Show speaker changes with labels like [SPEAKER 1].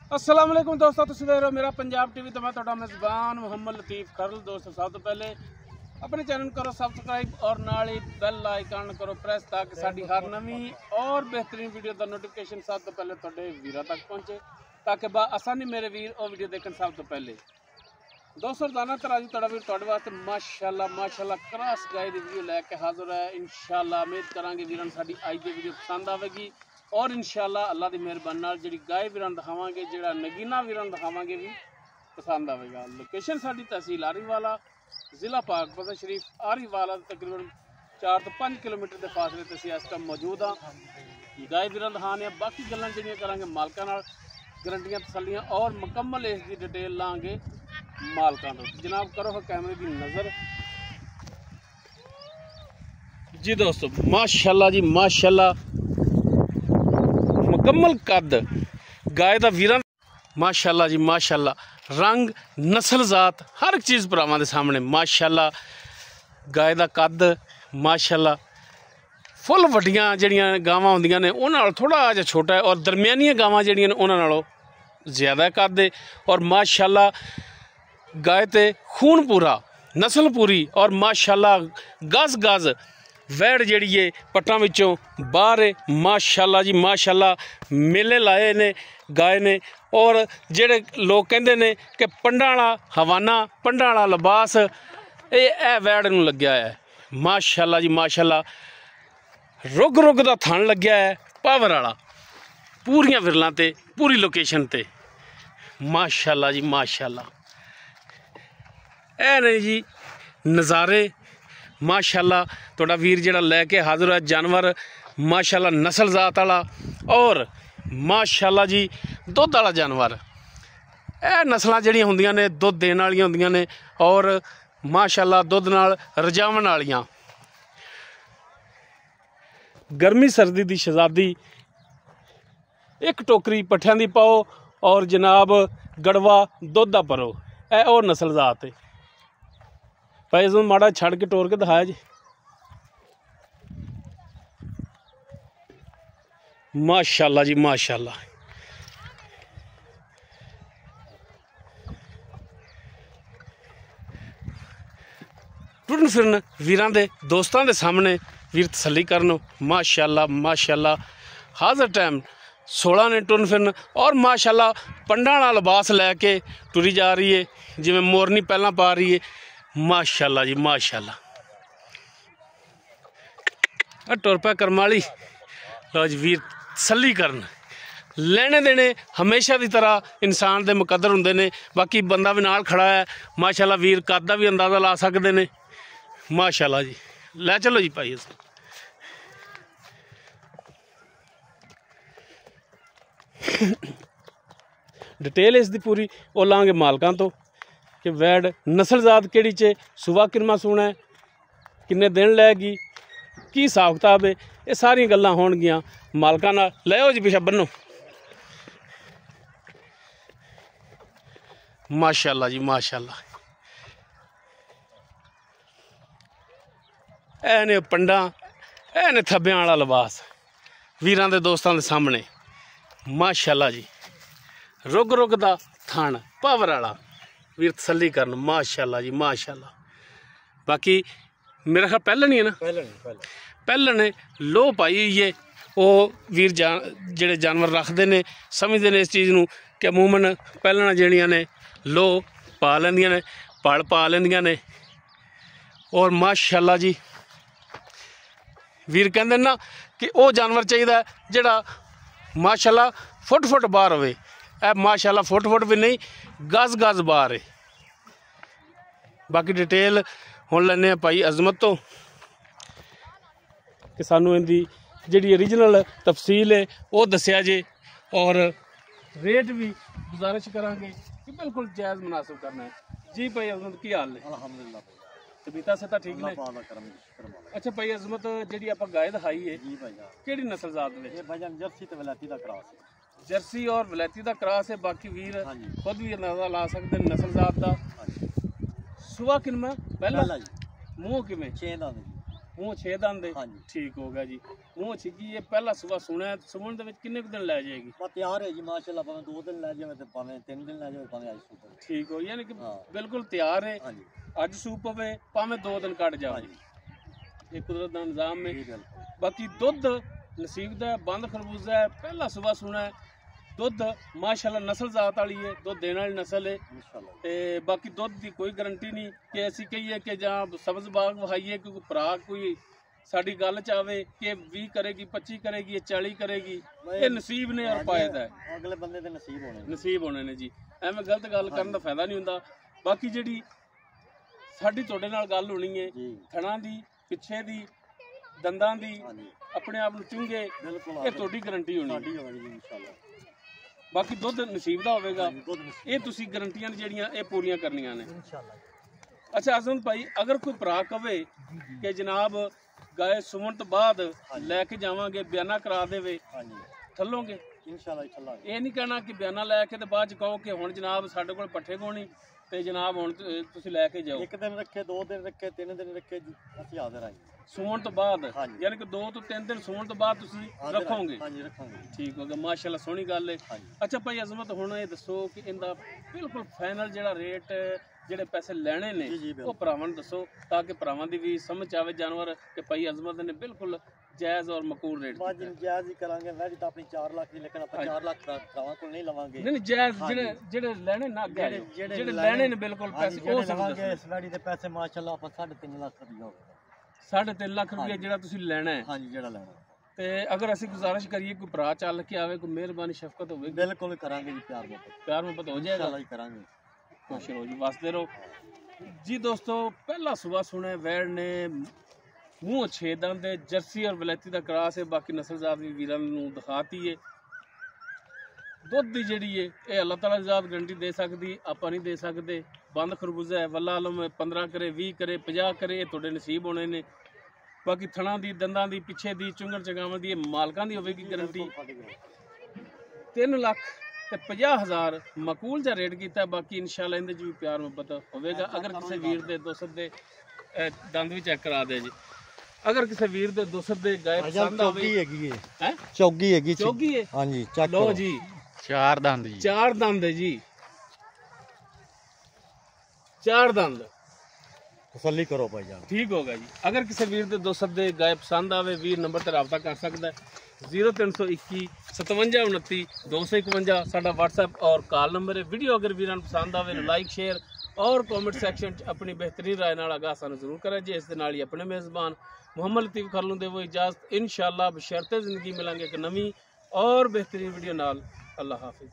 [SPEAKER 1] अस्सलाम वालेकुम दोस्तों, तुसीं देख रहे हो मेरा पंजाब टीवी। तो मैं तुहाडा मेज़बान मुहम्मद लतीफ़ खरल। दोस्तों सब तो पहले अपने चैनल करो सब्सक्राइब और नाल ही बेल आइकन करो प्रेस ताकि साडी हर नवी और बेहतरीन वीडियो का नोटिफिकेशन सब तो पहले तुहाडे वीरां तक पहुँचे, ताकि आसानी मेरे वीर और वीडियो देखने सब तो पहले। दोस्तों रोजाना तरह तुहाडा वीर तुहाडे वास्ते माशाअल्लाह क्रॉस गाय की वीडियो लैके हाजिर है। इंशाअल्लाह उम्मीद करांगे वीरां साडी अज की वीडियो पसंद आवेगी और इंशाअल्लाह अल्लाह की मेहरबानी नाल जिहड़ी गाय वीरां दिखावांगे, जिहड़ा नगीना वीरां दिखावांगे भी पसंद आवेगा। लोकेशन साडी तहसील आरीवाला, जिला पाकपत शरीफ आरीवाला, तकरीबन 4 तो 5 किलोमीटर के फासले ते असीं इस टाइम मौजूद हाँ। गाय वीरां दिखाने बाकी गल्लां जिहड़ियां करांगे मालकां नाल, गारंटियां तसल्लियां और मुकम्मल इसकी डिटेल लांगे मालकां तो। जनाब करो कैमरे की नज़र जी। दोस्तों माशाअल्लाह जी माशाअल्लाह, मुकम्मल कद गाय का वीरां माशाअल्लाह जी माशाअल्लाह, रंग नस्ल जात हर एक चीज़ भरावां दे सामने माशाअल्लाह। गाय का कद माशाअल्लाह, फुल वड्डियां जिहड़ियां गावां हुंदियां ने उन्हां नालों थोड़ा जिहा छोटा है और दरमियानियां गावां जिहड़ियां ने उन्हां नालों ज़्यादा कद है। और माशाअल्लाह गाय ते खून पूरा, नस्ल पूरी और माशाअल्लाह गज गज वैड़ जिहड़ी है पट्टां विचों बाहर है माशाअल्लाह जी माशाअल्लाह। मेले लाए ने गाय ने और जेड़े लोग कहंदे ने कि पंडां वाला हवाना, पंडां वाला लिबास ये वैड़ नूं लग्या है माशाअल्लाह जी माशाअल्लाह। रुग रुग दा थण लग्या है पावर वाला, पूरियां विरलां ते पूरी लोकेशन ते माशाअल्लाह जी माशाअल्लाह। ऐ नहीं जी नज़ारे माशाअल्लाह। तुहाडा वीर जिहड़ा लैके हाज़र है जानवर माशाअल्लाह नस्ल जात वाला और माशाअल्लाह जी दुध वाला जानवर। ए नस्लां जिहड़ियां हुंदियां ने दुध देण वालियां हुंदियां ने और माशाअल्लाह दुध नाल रजावण वालियां। गर्मी सर्दी दी शहजादी एक टोकरी पट्ठियां दी पाओ और जनाब गड़वा दुध दा भरो। ए और नस्ल जात है भाई, इसमें माड़ा छड़ के टोर के दिखाया जी माशाअल्लाह जी माशाअल्लाह। टुरन फिरन वीरां दे दोस्तां दे सामने वीर तसल्ली करन माशाअल्लाह माशाअल्लाह। हाज़र टाइम 16 ने टुरन फिरन और माशाअल्लाह पंडां वाला लिबास लैके टुरी जा रही है, जिवें मोरनी पहला पा रही है माशाअल्लाह जी माशाअल्लाह। टुर पै करम वाली। लो जी वीर तसल्ली करन, लेने देने हमेशा की तरह इंसान के मुकद्दर होंदे ने। बाकी बंदा भी नाल खड़ा है माशाअल्लाह, वीर कद दा भी अंदाज़ा ला सकते हैं माशाअल्लाह जी। लै चलो जी भाई डिटेल इसकी पूरी वो लांगे मालकां तो कि वैड़ नस्ल जात केड़ी चे, सुबह किन्ना सूना है, किन्ने दिन लैगी, की हिसाब किताब है, ये सारी गल्लां होणगियां मालकां नाल। लैओ जी पिछा बन्नो माशाअल्लाह जी माशाअल्लाह। ऐ ने पंडां, ऐ ने थब्बियां वाला लिबास वीरां दे दोस्तां दे सामने माशाअल्लाह जी। रुग रुग दा थण पावर वाला वीर तसल्ली करन माशाअल्लाह जी माशाअल्लाह। बाकी मेरा ख्याल पैहलन ही है ना, पैहलन ने लो पाई हुई है। वो वीर जेड़े जानवर रखते ने समझते ने इस चीज़ नूं कि अमूमन पैहलना जिहड़ियां ने लो पा लैंदियां ने, पल पा लैंदियां ने। और माशाअल्लाह जी वीर कहंदे ना कि वो जानवर चाहिए जिहड़ा माशाअल्लाह फुट फुट बाहर होवे। ए माशाअल्लाह फुट फुट भी नहीं, गज गज बाहर है। बाकी डिटेल हुण लैने भाई अजमत तो कि सानू इनकी जिहड़ी ओरिजिनल तफसील है वो दस्या जे और रेट भी गुजारिश करांगे कि बिल्कुल जायज़ मुनासिब करना है जी। भाई अजमत की हाल है?
[SPEAKER 2] अल्हम्दुलिल्लाह
[SPEAKER 1] तबीयत से तो ठीक ने? अच्छा भाई अजमत जी आप गाय दिखाई है
[SPEAKER 2] जी भाई
[SPEAKER 1] केड़ी नस्ल जात में?
[SPEAKER 2] ये भाईजान जर्सी ते वलायती दा क्रॉस है।
[SPEAKER 1] जर्सी और वलायती दा क्रॉस है। बाकी वीर खुद भी अंदाजा ला सकते हैं नस्ल जात दा। सुबह किन्ना पहला मुँह किवें?
[SPEAKER 2] 6 दा
[SPEAKER 1] ਮੂੰਹ 6 ਦੰਦ ਦੇ
[SPEAKER 2] ਹਾਂਜੀ
[SPEAKER 1] ਠੀਕ ਹੋ ਗਿਆ ਜੀ ਮੂੰਹ 'ਚ ਕੀ ਇਹ ਪਹਿਲਾ ਸੂਆ ਸੁਣਿਆ ਸੁਣਨ ਦੇ ਵਿੱਚ ਕਿੰਨੇ ਕੁ ਦਿਨ ਲੈ ਜਾਏਗੀ
[SPEAKER 2] ਬਸ ਤਿਆਰ ਹੈ ਜੀ ਮਾਸ਼ਾਅੱਲਾ ਭਾਵੇਂ 2 ਦਿਨ ਲੈ ਜਾਵੇ ਤੇ ਭਾਵੇਂ 3 ਦਿਨ ਲੈ ਜਾਵੇ ਭਾਵੇਂ ਅੱਜ ਸੁਪਰ
[SPEAKER 1] ਠੀਕ ਹੋ ਯਾਨੀ ਕਿ
[SPEAKER 2] ਹਾਂ।
[SPEAKER 1] ਬਿਲਕੁਲ ਤਿਆਰ ਹੈ
[SPEAKER 2] ਹਾਂਜੀ
[SPEAKER 1] ਅੱਜ ਸੂਪ ਪਵੇ ਭਾਵੇਂ 2 ਦਿਨ ਕੱਢ ਜਾਵੇ
[SPEAKER 2] ਹਾਂਜੀ
[SPEAKER 1] ਇਹ ਕੁਦਰਤ ਦਾ ਨਿਜ਼ਾਮ ਹੈ
[SPEAKER 2] ਜੀ ਬਿਲਕੁਲ
[SPEAKER 1] ਬਾਕੀ ਦੁੱਧ ਨਸੀਬ ਦਾ ਹੈ, ਬੰਦ ਖਰਬੂਜ਼ਾ ਹੈ ਪਹਿਲਾ ਸੂਆ ਸੁਣਾ ਹੈ ਦੁੱਧ ਮਾਸ਼ਾਅੱਲਾ ਨਸਲ ਜ਼ਾਤ ਵਾਲੀ ਹੈ ਦੁੱਧ ਦੇਣ ਵਾਲੀ ਨਸਲ ਹੈ
[SPEAKER 2] ਇਨਸ਼ਾਅੱਲਾ
[SPEAKER 1] ਤੇ ਬਾਕੀ ਦੁੱਧ ਦੀ ਕੋਈ ਗਾਰੰਟੀ ਨਹੀਂ ਕਿ ਅਸੀਂ ਕਹੀਏ ਕਿ ਜਾਂ ਸਬਜ਼ ਬਾਗ ਵਹਾਈਏ ਕਿ ਕੋਈ ਭਰਾ ਕੋਈ ਸਾਡੀ ਗੱਲ ਚ ਆਵੇ ਕਿ 20 ਕਰੇਗੀ 25 ਕਰੇਗੀ ਇਹ 40 ਕਰੇਗੀ ਇਹ ਨਸੀਬ ਨੇ ਔਰ ਪਾਇਦ ਹੈ
[SPEAKER 2] ਅਗਲੇ ਬੰਦੇ ਦੇ ਨਸੀਬ ਹੋਣੇ ਨੇ।
[SPEAKER 1] ਨਸੀਬ ਹੋਣੇ ਨੇ ਜੀ ਐਵੇਂ ਗਲਤ ਗੱਲ ਕਰਨ ਦਾ ਫਾਇਦਾ ਨਹੀਂ ਹੁੰਦਾ ਬਾਕੀ ਜਿਹੜੀ ਸਾਡੀ ਤੁਹਾਡੇ ਨਾਲ ਗੱਲ ਹੋਣੀ ਹੈ
[SPEAKER 2] ਜੀ
[SPEAKER 1] ਥਣਾ ਦੀ ਪਿੱਛੇ ਦੀ ਦੰਦਾਂ ਦੀ
[SPEAKER 2] ਹਾਂਜੀ
[SPEAKER 1] ਆਪਣੇ ਆਪ ਨੂੰ ਚੁੰਗੇ
[SPEAKER 2] ਬਿਲਕੁਲ
[SPEAKER 1] ਇਹ ਤੁਹਾਡੀ ਗਾਰੰਟੀ ਹੋਣੀ
[SPEAKER 2] ਸਾਡੀ ਹੋਣੀ ਜੀ ਇਨਸ਼ਾਅੱਲਾ
[SPEAKER 1] ਬਾਕੀ ਦੁੱਧ ਨਸੀਬ ਦਾ ਹੋਵੇਗਾ
[SPEAKER 2] ਹਾਂਜੀ ਦੁੱਧ ਨਸੀਬ
[SPEAKER 1] ਇਹ ਤੁਸੀਂ ਗਾਰੰਟੀਆਂ ਨੇ ਜਿਹੜੀਆਂ ਇਹ ਪੂਰੀਆਂ ਕਰਨੀਆਂ ਨੇ
[SPEAKER 2] ਇਨਸ਼ਾਅੱਲਾ
[SPEAKER 1] ਅੱਛਾ ਅਜ਼ਮ ਭਾਈ ਅਗਰ ਕੋਈ ਭਰਾ ਕਵੇ ਕਿ ਜਨਾਬ ਗਾਏ ਸੁਮਣ ਤੋਂ ਬਾਅਦ ਲੈ ਕੇ ਜਾਵਾਂਗੇ ਬਿਆਨਾ ਕਰਾ ਦੇਵੇ
[SPEAKER 2] ਹਾਂਜੀ
[SPEAKER 1] ਥੱਲੋਗੇ
[SPEAKER 2] ਇਨਸ਼ਾਅੱਲਾ ਚੱਲਾਂਗੇ
[SPEAKER 1] ਇਹ ਨਹੀਂ ਕਹਿਣਾ ਕਿ ਬਿਆਨਾ ਲੈ ਕੇ ਤੇ ਬਾਅਦ ਚ ਕਹੋ ਕਿ ਹੁਣ ਜਨਾਬ ਸਾਡੇ ਕੋਲ ਪੱਠੇ ਕੋਣੀ ਤੇ ਜਨਾਬ ਹੁਣ ਤੁਸੀਂ ਲੈ ਕੇ ਜਾਓ
[SPEAKER 2] ਇੱਕ ਦਿਨ ਰੱਖੇ 2 ਦਿਨ ਰੱਖੇ 3 ਦਿਨ ਰੱਖੇ ਜੀ ਅਸੀਂ ਹਾਜ਼ਰ ਹਾਂ ਜੀ
[SPEAKER 1] ਸੂਣ ਤੋਂ ਬਾਅਦ
[SPEAKER 2] ਹਾਂਜੀ।
[SPEAKER 1] ਯਾਨੀ ਕਿ 2 ਤੋਂ 3 ਦਿਨ ਸੂਣ ਤੋਂ ਬਾਅਦ ਤੁਸੀਂ
[SPEAKER 2] ਹਾਜ਼ਰ ਹਾਂ।
[SPEAKER 1] ਰੱਖੋਗੇ
[SPEAKER 2] ਹਾਂਜੀ ਰੱਖਾਂਗੇ
[SPEAKER 1] ਠੀਕ ਹੋ ਗਿਆ ਮਾਸ਼ਾਅੱਲਾ ਸੋਹਣੀ ਗੱਲ ਹੈ
[SPEAKER 2] ਹਾਂਜੀ
[SPEAKER 1] ਅੱਛਾ ਭਾਈ ਅਜ਼ਮਤ ਹੁਣ ਇਹ ਦੱਸੋ ਕਿ ਇਹਦਾ ਬਿਲਕੁਲ ਫਾਈਨਲ ਜਿਹੜਾ ਰੇਟ ਜਿਹੜੇ ਪੈਸੇ ਲੈਣੇ ਨੇ
[SPEAKER 2] ਜੀ, ਜੀ, ਬਿਲਕੁਲ।
[SPEAKER 1] ਉਹ ਭਰਾਵਾਂ ਨੂੰ ਦੱਸੋ ਤਾਂ ਕਿ ਭਰਾਵਾਂ ਦੀ ਵੀ ਸਮਝ ਆਵੇ ਜਾਨਵਰ ਕਿ ਭਾਈ ਅਜ਼ਮਤ ਨੇ ਬਿਲਕੁਲ ਜਾਇਜ਼ ਔਰ ਮਕੂਲ ਰੇਟ
[SPEAKER 2] ਬਾਅਦ ਜਾਇਜ਼ ਹੀ ਕਰਾਂਗੇ ਵੈਸੇ ਤਾਂ ਆਪਣੀ 4 ਲੱਖ ਦੀ ਲੇਕਿਨ ਆਪਾਂ 4 ਲੱਖ ਦਾ ਭਰਾਵਾਂ ਕੋਲ ਨਹੀਂ ਲਵਾਂਗੇ
[SPEAKER 1] ਨਹੀਂ ਜਾਇਜ਼
[SPEAKER 2] ਹਾਂਜੀ।
[SPEAKER 1] ਜਿਹੜੇ ਲੈਣੇ ਨਾ ਅੱਗੇ ਆਇਓ।
[SPEAKER 2] ਜਿਹੜੇ
[SPEAKER 1] ਜਿਹੜੇ ਲੈਣੇ ਨੇ ਬਿਲਕੁਲ
[SPEAKER 2] ਹਾਂਜੀ,
[SPEAKER 1] ਪੈਸੇ ਉਹ
[SPEAKER 2] ਜਿਹੜੇ
[SPEAKER 1] ਸਮਝ
[SPEAKER 2] ਲਵਾਂਗੇ ਇਸ ਵੈੜੀ ਦੇ ਪੈਸੇ ਮਾਸ਼ਾਅੱਲਾ ਆਪਾਂ 3.5 ਲੱਖ ਰੁਪਏ ਹੋਵੇਗਾ
[SPEAKER 1] 3.5 ਲੱਖ ਰੁਪਏ ਜਿਹੜਾ ਤੁਸੀਂ ਲੈਣਾ ਹੈ
[SPEAKER 2] ਹਾਂਜੀ ਜਿਹੜਾ ਲੈਣਾ
[SPEAKER 1] ਤੇ ਅਗਰ ਅਸੀਂ ਗੁਜ਼ਾਰਿਸ਼ ਕਰੀਏ ਕੋਈ ਭਰਾ ਚੱਲ ਕੇ ਆਵੇ ਕੋਈ ਮਿਹਰਬਾਨੀ ਸ਼ਫਕਤ ਹੋਵੇ
[SPEAKER 2] ਬਿਲਕੁਲ ਕਰਾਂਗੇ ਜੀ ਪਿਆਰ ਮੁਹੱਬਤ
[SPEAKER 1] ਪਿਆਰ ਮੁਹੱਬਤ ਹੋ ਜਾਏਗਾ
[SPEAKER 2] ਇਨਸ਼ਾਅੱਲਾ ਹੀ ਕਰਾਂਗੇ
[SPEAKER 1] ਖੁਸ਼ ਰਹੋ ਜੀ ਵਸਦੇ ਰਹੋ ਜੀ ਦੋਸਤੋ ਪਹਿਲਾ ਸੁਬਾ ਸੁਣਿਆ ਵੈੜ ਨੇ ਮੂੰਹ 6 ਦੰਦ ਦੇ ਜਰਸੀ ਔਰ ਵਲੈਤੀ ਦਾ ਕਰਾਸ ਹੈ ਬਾਕੀ ਨਸਲਜ਼ਾਤ ਵੀ ਵੀਰਾਂ ਨੂੰ ਦਿਖਾਤੀ ਹੈ ਦੁੱਧ ਦੀ ਜਿਹੜੀ ਹੈ ਇਹ ਅੱਲਾਹ ਤਾਲਾ ਦੀ ਜ਼ਾਤ ਗਰੰਟੀ ਦੇ ਸਕਦੀ ਆਪਾਂ ਨਹੀਂ ਦੇ ਸਕਦੇ ਬੰਦ ਖਰਬੂਜ਼ਾ ਹੈ ਵੱਲਾ ਆਲਮ 15 ਕਰੇ 20 ਕਰੇ 50 ਕਰੇ ਇਹ ਤੁਹਾਡੇ ਨਸੀਬ ਹੋਣੇ ਨੇ ਬਾਕੀ ਥਣਾ ਦੀ ਦੰਦਾਂ ਦੀ ਪਿੱਛੇ ਦੀ ਚੁੰਗਣ ਚਗਾਵਾਂ ਦੀ ਇਹ ਮਾਲਕਾਂ ਦੀ ਹੋਵੇਗੀ ਗਰੰਟੀ 3 ਲੱਖ ਤੇ 50,000 ਮਕੂਲ ਜਿਹਾ ਰੇਟ ਕੀਤਾ ਬਾਕੀ ਇਨਸ਼ਾਅੱਲਾ ਇਹਦੇ 'ਚ ਵੀ ਪਿਆਰ ਮੁਹੱਬਤ ਹੋਵੇਗਾ ਅਗਰ ਕਿਸੇ ਵੀਰ ਦੇ ਦੋਸਤ ਦੇ ਦੰਦ ਵੀ ਚੈੱਕ ਕਰਾ ਦੇ ਜੀ ਅਗਰ ਕਿਸੇ ਵੀਰ ਦੇ ਦੋਸਤ ਦੇ ਗਾਇਬ ਪਸੰਦ ਆਵੇ
[SPEAKER 2] ਚੌਗੀ ਹੈਗੀ
[SPEAKER 1] ਹੈ
[SPEAKER 2] ਚੌਗੀ ਹੈਗੀ
[SPEAKER 1] ਚੌਗੀ ਹੈ
[SPEAKER 2] ਹਾਂਜੀ ਚੱਕ
[SPEAKER 1] ਲੋ ਜੀ
[SPEAKER 3] 4 ਦੰਦ ਜੀ
[SPEAKER 1] 4 ਦੰਦ ਹੈ ਜੀ 4 ਦੰਦ
[SPEAKER 2] ਤਸੱਲੀ ਕਰੋ ਭਾਈ ਜਾਨ
[SPEAKER 1] ਠੀਕ ਹੋਗਾ ਜੀ ਅਗਰ ਕਿਸੇ ਵੀਰ ਦੇ ਦੋਸਤ ਦੇ ਗਾਇ ਪਸੰਦ ਆਵੇ ਵੀਰ ਨੰਬਰ ਤੇ ਰਾਬਤਾ ਕਰ ਸਕਦਾ ਹੈ 0321 5729 251 ਸਾਡਾ WhatsApp ਔਰ ਕਾਲ ਨੰਬਰ ਹੈ ਵੀਡੀਓ ਅਗਰ ਵੀਰਾਂ ਨੂੰ ਪਸੰਦ ਆਵੇ ਲਾਈਕ ਸ਼ੇਅਰ ਔਰ ਕਮੈਂਟ ਸੈਕਸ਼ਨ 'ਚ ਆਪਣੀ ਬਿਹਤਰੀਨ ਰਾਏ ਨਾਲ ਆਗਾਹ ਸਾਨੂੰ ਜ਼ਰੂਰ ਕਰਿਆ ਜੀ ਇਸ ਦੇ ਨਾਲ ਹੀ ਆਪਣੇ ਮੇਜ਼ਬਾਨ ਮੁਹੰਮਦ ਲਤੀਫ ਖਰਲੂ ਦੇ वो इजाज़त इंशाअल्लाह बशर्ते ज़िंदगी मिलेंगे एक नवी और बेहतरीन वीडियो नाल अल्लाह हाफिज़।